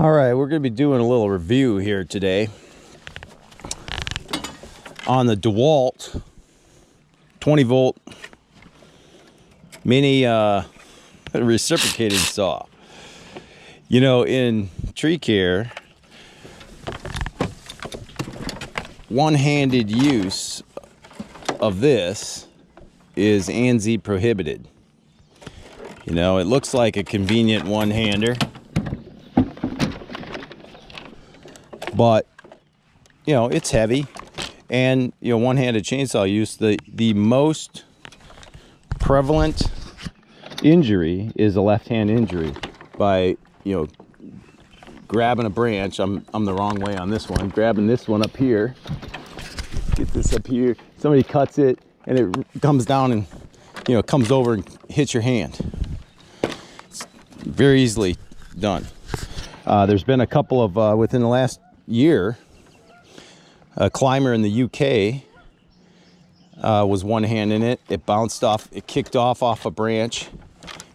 All right, we're going to be doing a little review here today on the Dewalt 20 volt mini reciprocating saw. You know, in tree care, one-handed use of this is ANSI prohibited. You know, it looks like a convenient one-hander, but you know, it's heavy, and you know, one-handed chainsaw use, the most prevalent injury is a left-hand injury by, you know, grabbing a branch. I'm the wrong way on this one, grabbing this one up here, get this up here, somebody cuts it and it comes down and, you know, comes over and hits your hand. It's very easily done. There's been a couple of within the last year, a climber in the UK was one hand in it. It bounced off, it kicked off a branch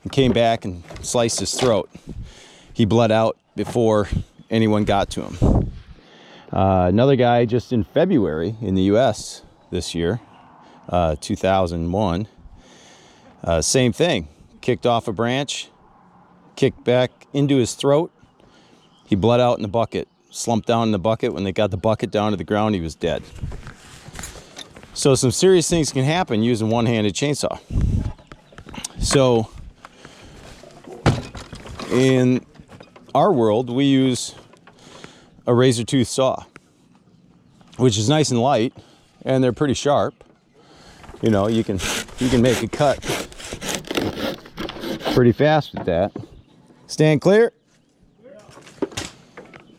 and came back and sliced his throat. He bled out before anyone got to him. Another guy just in February in the US this year, 2001, same thing, kicked off a branch, kicked back into his throat. He bled out in the bucket, slumped down in the bucket. When they got the bucket down to the ground, he was dead. So some serious things can happen using one-handed chainsaw. So in our world, we use a razor tooth saw, which is nice and light, and they're pretty sharp. You know, you can make a cut pretty fast with that. Stand clear.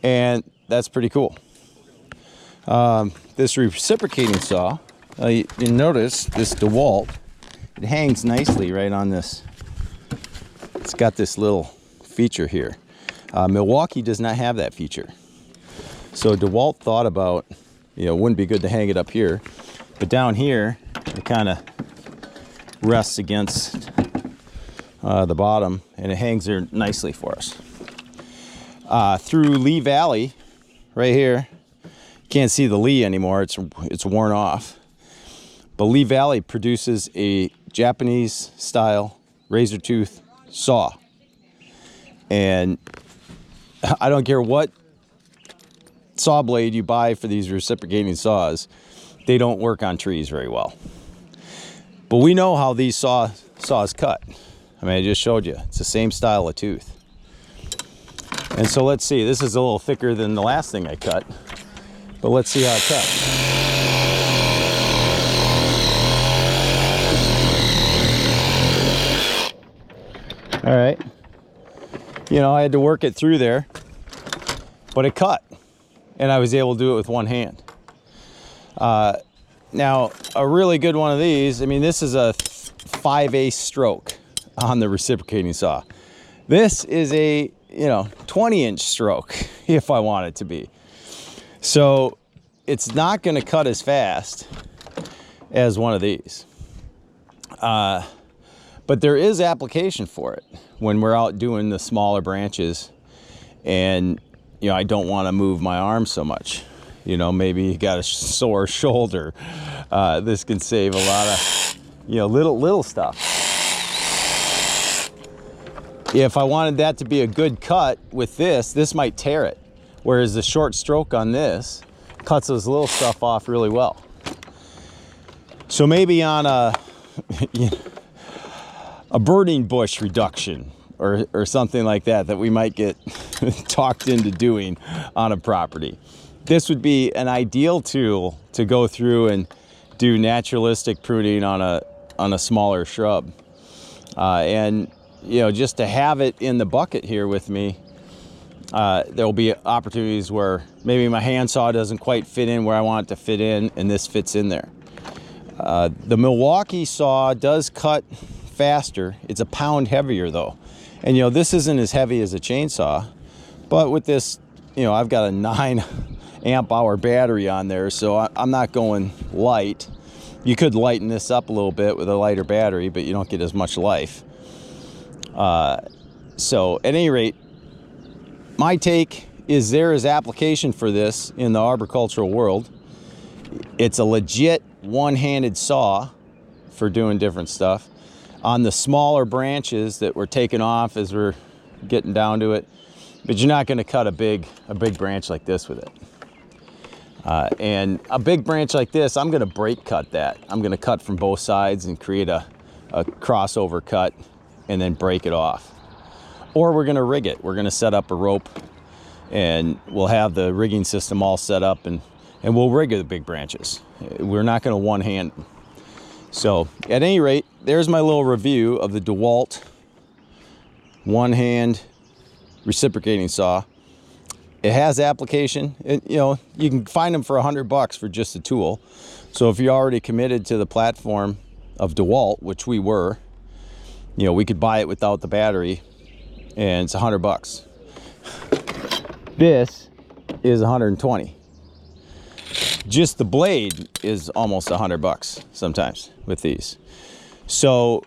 And that's pretty cool. This reciprocating saw, you notice this Dewalt, it hangs nicely right on this. It's got this little feature here. Milwaukee does not have that feature. So DeWalt thought about, you know, wouldn't be good to hang it up here, but down here, it kind of rests against the bottom, and it hangs there nicely for us. Through Lee Valley, right here, can't see the Lee anymore, it's worn off. But Lee Valley produces a Japanese style razor tooth saw. And I don't care what saw blade you buy for these reciprocating saws, they don't work on trees very well. But we know how these saws cut. I mean, I just showed you, it's the same style of tooth. And so let's see, this is a little thicker than the last thing I cut, but let's see how it cuts. All right, you know, I had to work it through there, but it cut, and I was able to do it with one hand. Now, a really good one of these, I mean, this is a 5/8 stroke on the reciprocating saw. This is a, you know, 20-inch stroke if I want it to be. So it's not going to cut as fast as one of these. But there is application for it when we're out doing the smaller branches and, you know, I don't want to move my arm so much. You know, maybe you got a sore shoulder. This can save a lot of, you know, little stuff. If I wanted that to be a good cut with this might tear it. Whereas the short stroke on this cuts those little stuff off really well. So maybe on a burning bush reduction or something like that we might get talked into doing on a property, this would be an ideal tool to go through and do naturalistic pruning on a smaller shrub. And you know, just to have it in the bucket here with me, there'll be opportunities where maybe my handsaw doesn't quite fit in where I want it to fit in, and this fits in there. The Milwaukee saw does cut faster. It's a pound heavier though. And you know, this isn't as heavy as a chainsaw, but with this, you know, I've got a 9 amp hour battery on there, so I'm not going light. You could lighten this up a little bit with a lighter battery, but you don't get as much life. So at any rate, My take is there is application for this in the arboricultural world. It's a legit one-handed saw for doing different stuff. On the smaller branches that we're taking off as we're getting down to it, but you're not going to cut a big branch like this with it. And a big branch like this, I'm going to break cut that. I'm going to cut from both sides and create a crossover cut and then break it off. Or we're going to rig it. We're going to set up a rope and we'll have the rigging system all set up and we'll rig the big branches. We're not going to one-hand them. So at any rate, there's my little review of the Dewalt one-hand reciprocating saw. It has application. You know, you can find them for $100 for just a tool. So if you're already committed to the platform of Dewalt, which we were, you know, we could buy it without the battery and it's $100. This is 120. Just the blade is almost $100 sometimes with these. So,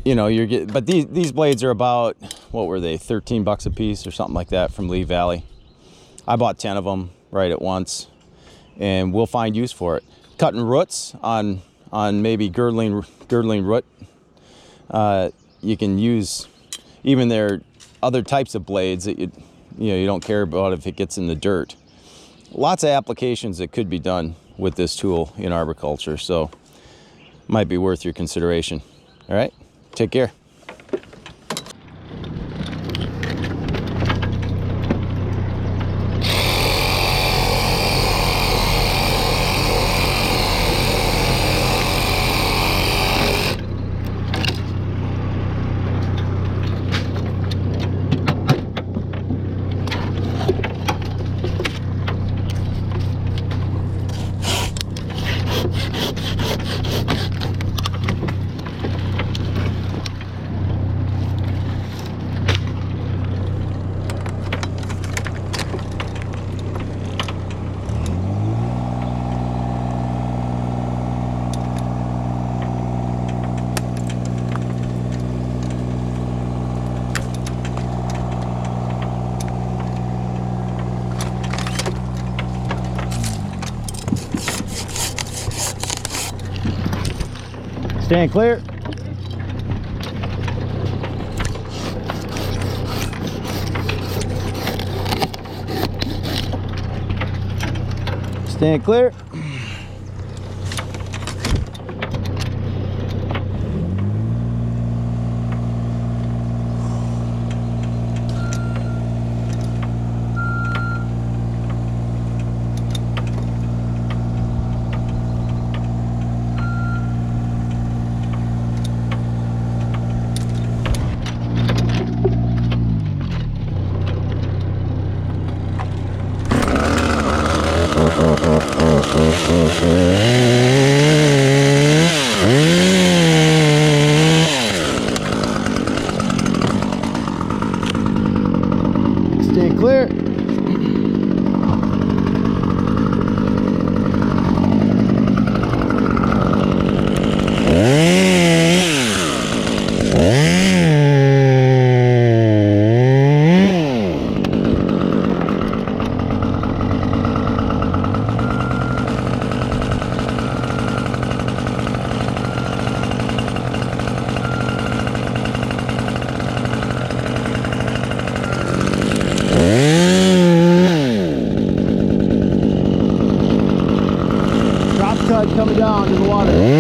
you know, you're getting, but these blades are about, what were they, 13 bucks a piece or something like that from Lee Valley. I bought 10 of them right at once and we'll find use for it. Cutting roots on maybe girdling root. You can use even their other types of blades that you don't care about if it gets in the dirt. Lots of applications that could be done with this tool in arboriculture, so might be worth your consideration. All right, take care. Stand clear. Stand clear. Stand clear. Coming down to the water.